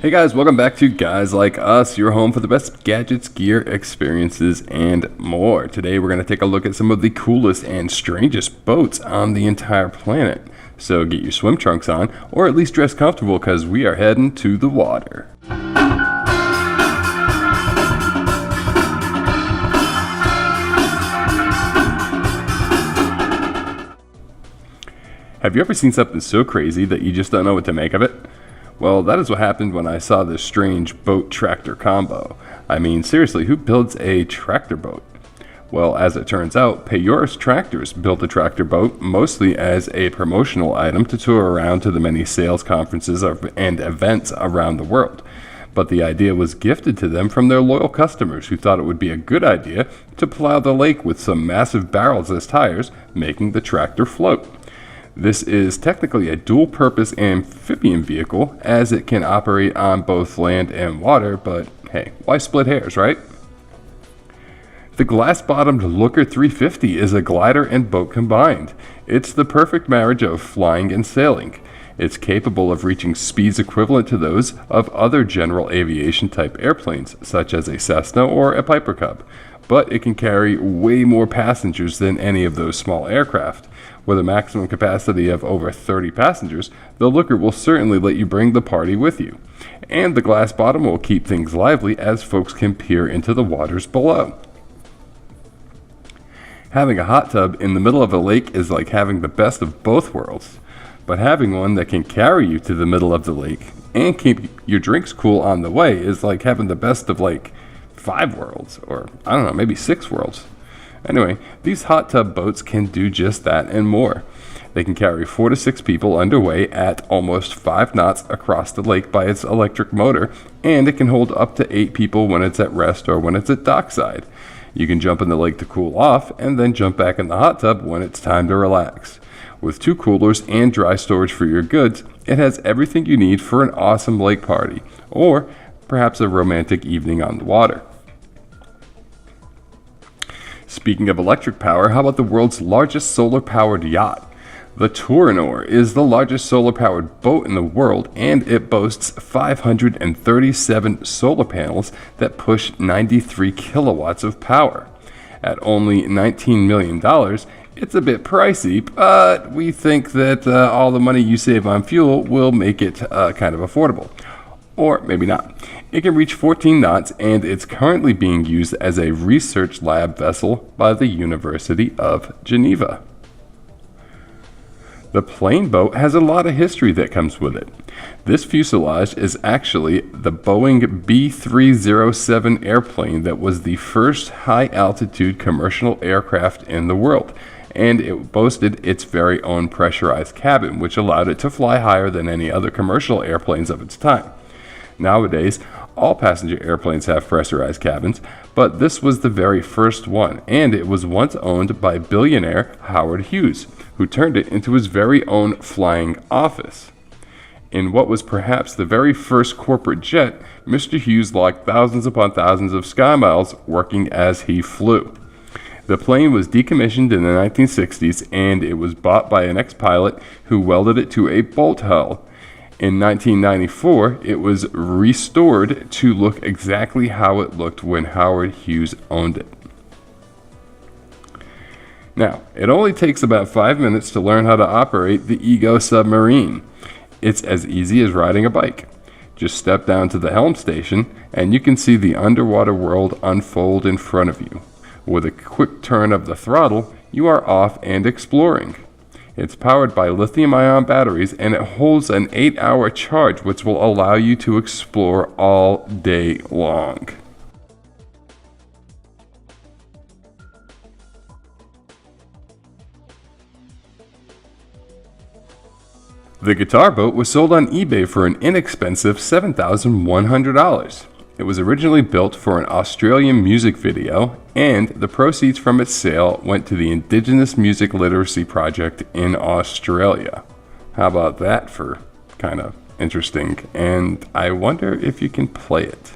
Hey guys, welcome back to Guys Like Us, your home for the best gadgets, gear, experiences, and more. Today we're going to take a look at some of the coolest and strangest boats on the entire planet. So get your swim trunks on, or at least dress comfortable because we are heading to the water. Have you ever seen something so crazy that you just don't know what to make of it? Well, that is what happened when I saw this strange boat-tractor combo. I mean, seriously, who builds a tractor boat? Well, as it turns out, Payor's Tractors built a tractor boat mostly as a promotional item to tour around to the many sales conferences and events around the world. But the idea was gifted to them from their loyal customers who thought it would be a good idea to plow the lake with some massive barrels as tires, making the tractor float. This is technically a dual-purpose amphibian vehicle, as it can operate on both land and water, but hey, why split hairs, right? The glass-bottomed Looker 350 is a glider and boat combined. It's the perfect marriage of flying and sailing. It's capable of reaching speeds equivalent to those of other general aviation type airplanes, such as a Cessna or a Piper Cub, but it can carry way more passengers than any of those small aircraft. With a maximum capacity of over 30 passengers, the Looker will certainly let you bring the party with you. And the glass bottom will keep things lively as folks can peer into the waters below. Having a hot tub in the middle of a lake is like having the best of both worlds. But having one that can carry you to the middle of the lake and keep your drinks cool on the way is like having the best of like 5 worlds, or I don't know, maybe 6 worlds. Anyway, these hot tub boats can do just that and more. They can carry 4 to 6 people underway at almost 5 knots across the lake by its electric motor, and it can hold up to 8 people when it's at rest or when it's at dockside. You can jump in the lake to cool off, and then jump back in the hot tub when it's time to relax. With 2 coolers and dry storage for your goods, it has everything you need for an awesome lake party, or perhaps a romantic evening on the water. Speaking of electric power, how about the world's largest solar-powered yacht? The Touranor is the largest solar-powered boat in the world, and it boasts 537 solar panels that push 93 kilowatts of power. At only $19 million, it's a bit pricey, but we think that all the money you save on fuel will make it kind of affordable. Or maybe not. It can reach 14 knots, and it's currently being used as a research lab vessel by the University of Geneva. The plane boat has a lot of history that comes with it. This fuselage is actually the Boeing B-307 airplane that was the first high-altitude commercial aircraft in the world, and it boasted its very own pressurized cabin, which allowed it to fly higher than any other commercial airplanes of its time. Nowadays, all passenger airplanes have pressurized cabins, but this was the very first one, and it was once owned by billionaire Howard Hughes, who turned it into his very own flying office. In what was perhaps the very first corporate jet, Mr. Hughes logged thousands upon thousands of sky miles working as he flew. The plane was decommissioned in the 1960s, and it was bought by an ex-pilot who welded it to a bolt hull. In 1994, it was restored to look exactly how it looked when Howard Hughes owned it. Now, it only takes about 5 minutes to learn how to operate the Ego submarine. It's as easy as riding a bike. Just step down to the helm station, and you can see the underwater world unfold in front of you. With a quick turn of the throttle, you are off and exploring. It's powered by lithium-ion batteries, and it holds an 8-hour charge, which will allow you to explore all day long. The guitar boat was sold on eBay for an inexpensive $7,100. It was originally built for an Australian music video, and the proceeds from its sale went to the Indigenous Music Literacy Project in Australia. How about that for kind of interesting? And I wonder if you can play it.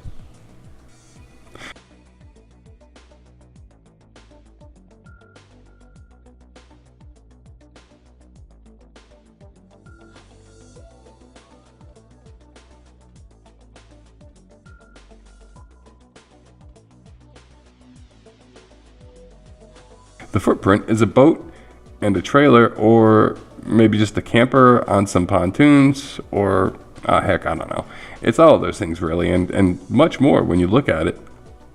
The footprint is a boat and a trailer, or maybe just a camper on some pontoons, or heck, I don't know. It's all of those things really, and much more when you look at it.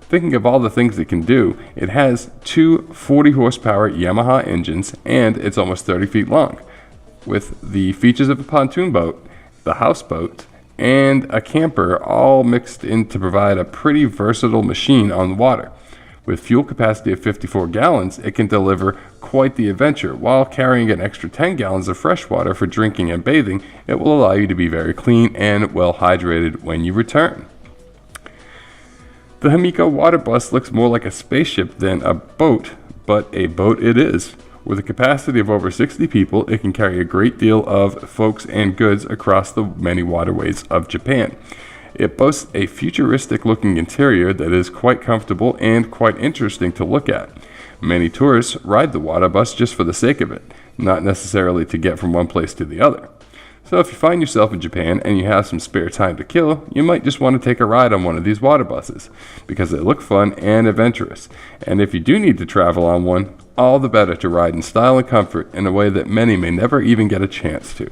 Thinking of all the things it can do, it has two 40 horsepower Yamaha engines, and it's almost 30 feet long, with the features of a pontoon boat, the houseboat, and a camper all mixed in to provide a pretty versatile machine on the water. With fuel capacity of 54 gallons, it can deliver quite the adventure. While carrying an extra 10 gallons of fresh water for drinking and bathing, it will allow you to be very clean and well hydrated when you return. The Himiko water bus looks more like a spaceship than a boat, but a boat it is. With a capacity of over 60 people, it can carry a great deal of folks and goods across the many waterways of Japan. It boasts a futuristic-looking interior that is quite comfortable and quite interesting to look at. Many tourists ride the water bus just for the sake of it, not necessarily to get from one place to the other. So if you find yourself in Japan and you have some spare time to kill, you might just want to take a ride on one of these water buses, because they look fun and adventurous. And if you do need to travel on one, all the better to ride in style and comfort in a way that many may never even get a chance to.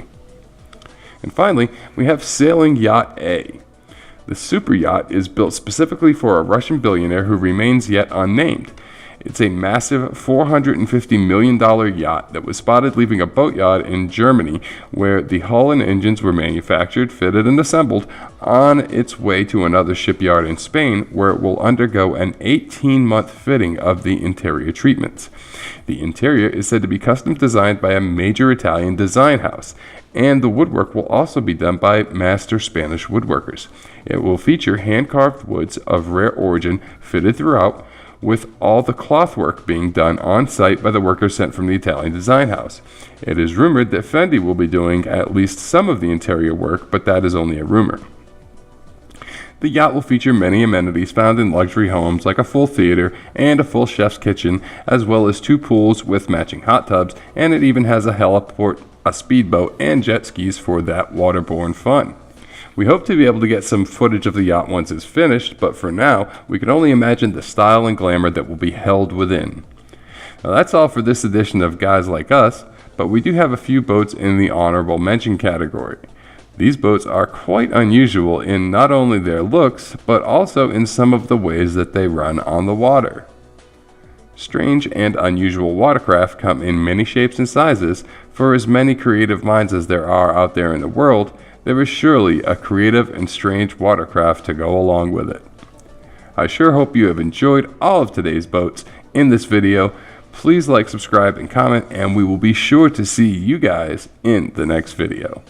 And finally, we have Sailing Yacht A. The super yacht is built specifically for a Russian billionaire who remains yet unnamed. It's a massive $450 million yacht that was spotted leaving a boatyard in Germany, where the hull and engines were manufactured, fitted, and assembled, on its way to another shipyard in Spain, where it will undergo an 18-month fitting of the interior treatments. The interior is said to be custom designed by a major Italian design house, and the woodwork will also be done by master Spanish woodworkers. It will feature hand-carved woods of rare origin fitted throughout, with all the cloth work being done on site by the workers sent from the Italian design house. It is rumored that Fendi will be doing at least some of the interior work, but that is only a rumor. The yacht will feature many amenities found in luxury homes, like a full theater and a full chef's kitchen, as well as 2 pools with matching hot tubs, and it even has a heliport, a speedboat, and jet skis for that waterborne fun. We hope to be able to get some footage of the yacht once it's finished, but for now, we can only imagine the style and glamour that will be held within. Now that's all for this edition of Guys Like Us, but we do have a few boats in the honorable mention category. These boats are quite unusual in not only their looks, but also in some of the ways that they run on the water. Strange and unusual watercraft come in many shapes and sizes. For as many creative minds as there are out there in the world, there is surely a creative and strange watercraft to go along with it. I sure hope you have enjoyed all of today's boats in this video. Please like, subscribe, and comment, and we will be sure to see you guys in the next video.